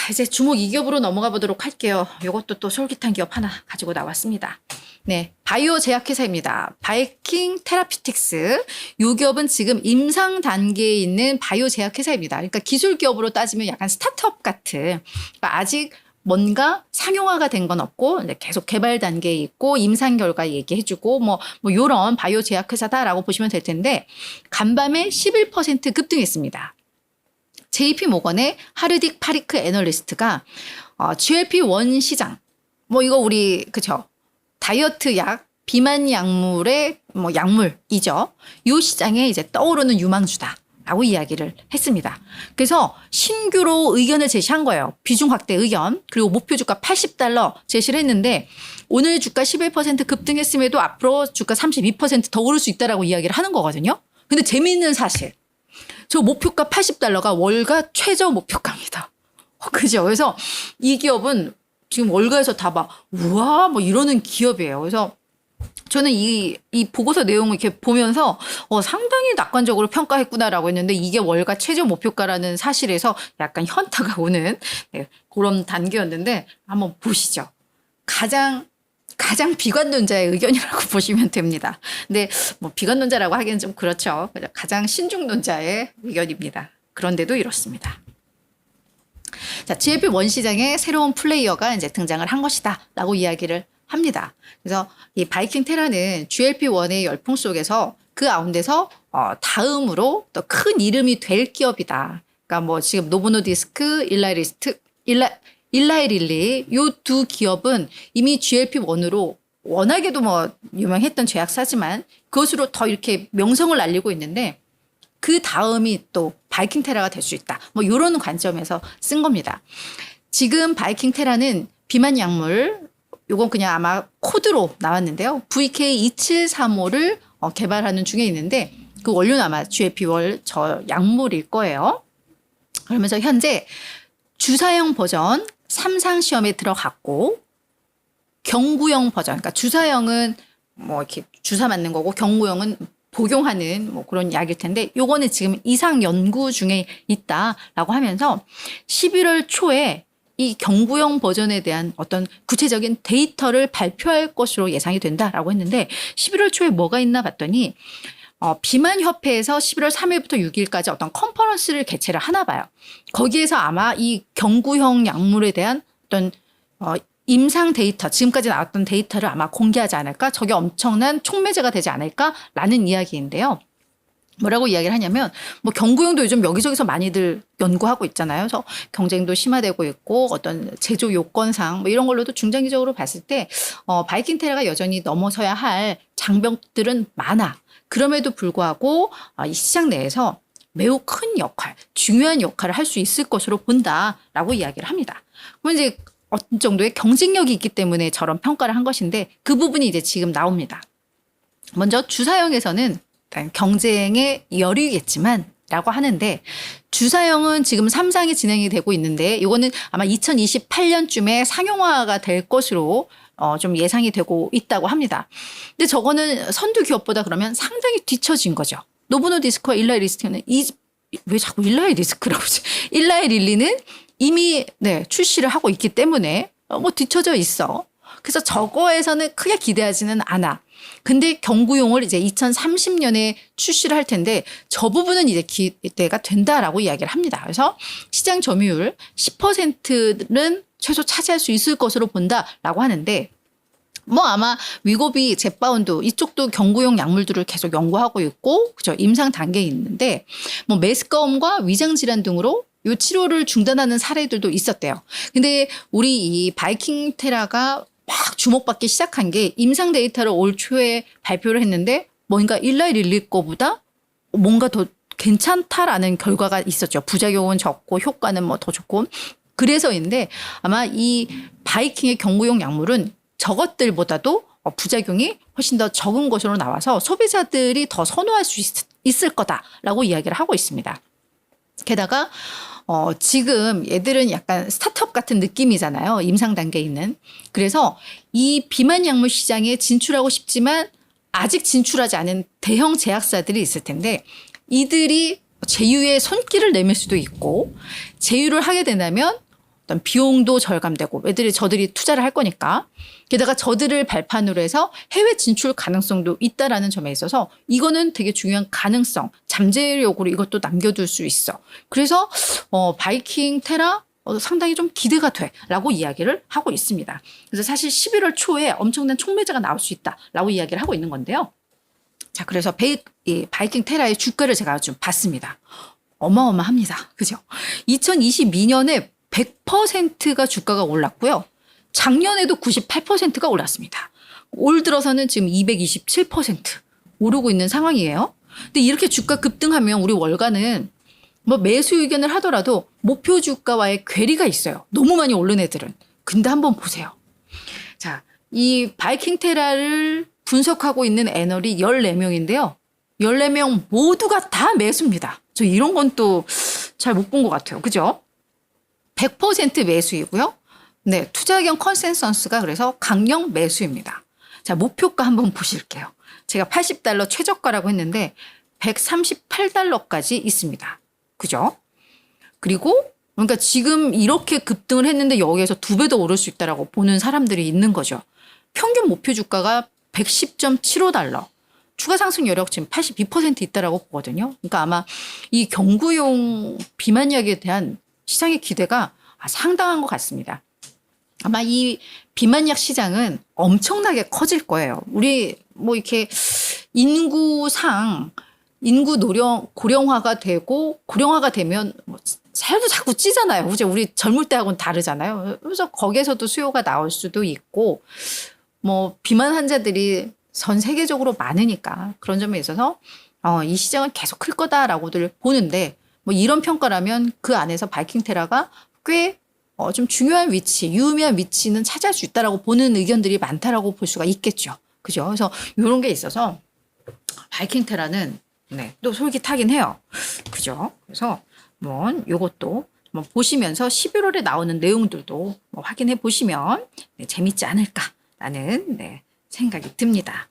이제 주목 2기업으로 넘어가 보도록 할게요. 이것도 또 솔깃한 기업 하나 가지고 나왔습니다. 네, 바이오 제약회사입니다. 바이킹 테라피틱스. 이 기업은 지금 임상 단계에 있는 바이오 제약회사입니다. 그러니까 기술 기업으로 따지면 약간 스타트업 같은. 그러니까 아직 뭔가 상용화가 된 건 없고 계속 개발 단계에 있고 임상 결과 얘기해주고 뭐 이런 바이오 제약회사다라고 보시면 될 텐데 간밤에 11% 급등했습니다. JP 모건의 하르딕 파리크 애널리스트가 GLP-1 시장 이거 우리 그쵸 다이어트 약 비만 약물의 약물이죠. 이 시장에 이제 떠오르는 유망주다. 라고 이야기를 했습니다. 그래서 신규로 의견을 제시한 거예요. 비중 확대 의견. 그리고 목표 주가 $80 제시를 했는데 오늘 주가 11% 급등했음에도 앞으로 주가 32% 더 오를 수 있다라고 이야기를 하는 거거든요. 근데 재미있는 사실. 저 목표가 $80가 월가 최저 목표가입니다. 그죠? 그래서 이 기업은 지금 월가에서 다 막 우와 이러는 기업이에요. 그래서 저는 이 보고서 내용을 이렇게 보면서 상당히 낙관적으로 평가했구나라고 했는데 이게 월가 최저 목표가라는 사실에서 약간 현타가 오는 그런 단계였는데 한번 보시죠. 가장 비관론자의 의견이라고 보시면 됩니다. 근데 비관론자라고 하기는 좀 그렇죠. 가장 신중론자의 의견입니다. 그런데도 이렇습니다. 자, GLP-1 시장에 새로운 플레이어가 이제 등장을 한 것이다 라고 이야기를 합니다. 그래서 이 바이킹 테라는 GLP-1의 열풍 속에서 그 가운데서 다음으로 또 큰 이름이 될 기업이다. 그러니까 지금 노보노디스크, 일라이릴리 이 두 기업은 이미 GLP-1으로 워낙에도 유명했던 제약사지만 그것으로 더 이렇게 명성을 알리고 있는데 그 다음이 또 바이킹 테라가 될 수 있다. 이런 관점에서 쓴 겁니다. 지금 바이킹 테라는 비만 약물 요건 그냥 아마 코드로 나왔는데요. VK2735를 개발하는 중에 있는데 그 원료는 아마 GLP-1 저 약물일 거예요. 그러면서 현재 주사형 버전 3상 시험에 들어갔고 경구형 버전, 그러니까 주사형은 이렇게 주사 맞는 거고 경구형은 복용하는 그런 약일 텐데 요거는 지금 이상 연구 중에 있다라고 하면서 11월 초에 이 경구형 버전에 대한 어떤 구체적인 데이터를 발표할 것으로 예상이 된다라고 했는데 11월 초에 뭐가 있나 봤더니 비만협회에서 11월 3일부터 6일까지 어떤 컨퍼런스를 개최를 하나 봐요. 거기에서 아마 이 경구형 약물에 대한 어떤 임상 데이터, 지금까지 나왔던 데이터를 아마 공개하지 않을까? 저게 엄청난 촉매제가 되지 않을까라는 이야기인데요. 뭐라고 이야기를 하냐면 경구형도 요즘 여기저기서 많이들 연구하고 있잖아요. 그래서 경쟁도 심화되고 있고 어떤 제조 요건상 이런 걸로도 중장기적으로 봤을 때 바이킹 테라가 여전히 넘어서야 할 장벽들은 많아. 그럼에도 불구하고 이 시장 내에서 매우 큰 역할, 중요한 역할을 할 수 있을 것으로 본다라고 이야기를 합니다. 그럼 이제 어떤 정도의 경쟁력이 있기 때문에 저런 평가를 한 것인데 그 부분이 이제 지금 나옵니다. 먼저 주사형에서는 경쟁의 열이겠지만 라고 하는데 주사형은 지금 3상이 진행이 되고 있는데 이거는 아마 2028년쯤에 상용화가 될 것으로 좀 예상이 되고 있다고 합니다. 근데 저거는 선두 기업보다 그러면 상당히 뒤처진 거죠. 노보노디스크와 일라이리스크는 왜 자꾸 일라이리스크라고 하지? 일라이릴리는 이미 출시를 하고 있기 때문에 뒤처져 있어. 그래서 저거에서는 크게 기대하지는 않아. 근데 경구용을 이제 2030년에 출시를 할 텐데 저 부분은 이제 기대가 된다라고 이야기를 합니다. 그래서 시장 점유율 10%는 최소 차지할 수 있을 것으로 본다라고 하는데 아마 위고비, 젯바운드 이쪽도 경구용 약물들을 계속 연구하고 있고 그죠 임상 단계에 있는데 메스꺼움과 위장 질환 등으로 요 치료를 중단하는 사례들도 있었대요. 근데 우리 이 바이킹 테라가 막 주목받기 시작한 게 임상 데이터를 올 초에 발표를 했는데 뭔가 일라이릴리 거보다 뭔가 더 괜찮다라는 결과가 있었죠. 부작용은 적고 효과는 더 좋고 그래서인데 아마 이 바이킹의 경구용 약물은 저것들보다도 부작용이 훨씬 더 적은 것으로 나와서 소비자들이 더 선호할 수 있을 거다라고 이야기를 하고 있습니다. 게다가 지금 얘들은 약간 스타트업 같은 느낌이잖아요. 임상 단계에 있는. 그래서 이 비만 약물 시장에 진출하고 싶지만 아직 진출하지 않은 대형 제약사들이 있을 텐데 이들이 제휴에 손길을 내밀 수도 있고 제휴를 하게 된다면 어떤 비용도 절감되고 저들이 투자를 할 거니까 게다가 저들을 발판으로 해서 해외 진출 가능성도 있다라는 점에 있어서 이거는 되게 중요한 가능성, 잠재력으로 이것도 남겨둘 수 있어. 그래서 바이킹 테라 상당히 좀 기대가 돼라고 이야기를 하고 있습니다. 그래서 사실 11월 초에 엄청난 촉매제가 나올 수 있다라고 이야기를 하고 있는 건데요. 자, 그래서 바이킹 테라의 주가를 제가 좀 봤습니다. 어마어마합니다. 그죠? 2022년에 100%가 주가가 올랐고요. 작년에도 98%가 올랐습니다. 올 들어서는 지금 227% 오르고 있는 상황이에요. 근데 이렇게 주가 급등하면 우리 월가는 뭐 매수 의견을 하더라도 목표 주가와의 괴리가 있어요. 너무 많이 오른 애들은. 근데 한번 보세요. 자, 이 바이킹 테라를 분석하고 있는 애널이 14명인데요. 14명 모두가 다 매수입니다. 저 이런 건 또 잘 못 본 것 같아요. 그죠? 100% 매수이고요. 네, 투자 의견 컨센서스가 그래서 강력 매수입니다. 자, 목표가 한번 보실게요. 제가 $80 최저가라고 했는데 138달러까지 있습니다. 그죠? 그리고 그러니까 지금 이렇게 급등을 했는데 여기에서 2배 더 오를 수 있다라고 보는 사람들이 있는 거죠. 평균 목표 주가가 110.75달러. 추가 상승 여력 지금 82% 있다라고 보거든요. 그러니까 아마 이 경구용 비만약에 대한 시장의 기대가 상당한 것 같습니다. 아마 이 비만약 시장은 엄청나게 커질 거예요. 우리 뭐 이렇게 인구 고령화가 되고 고령화가 되면 살도 자꾸 찌잖아요. 그죠? 우리 젊을 때하고는 다르잖아요. 그래서 거기에서도 수요가 나올 수도 있고 뭐 비만 환자들이 전 세계적으로 많으니까 그런 점에 있어서 이 시장은 계속 클 거다라고들 보는데 뭐 이런 평가라면 그 안에서 바이킹 테라가 꽤 좀 중요한 위치, 유의미한 위치는 차지할 수 있다라고 보는 의견들이 많다라고 볼 수가 있겠죠. 그죠? 그래서 이런 게 있어서 바이킹 테라는 네, 또 솔깃하긴 해요. 그죠? 그래서 뭐 요것도 뭐 보시면서 11월에 나오는 내용들도 뭐 확인해 보시면 네, 재밌지 않을까라는 네, 생각이 듭니다.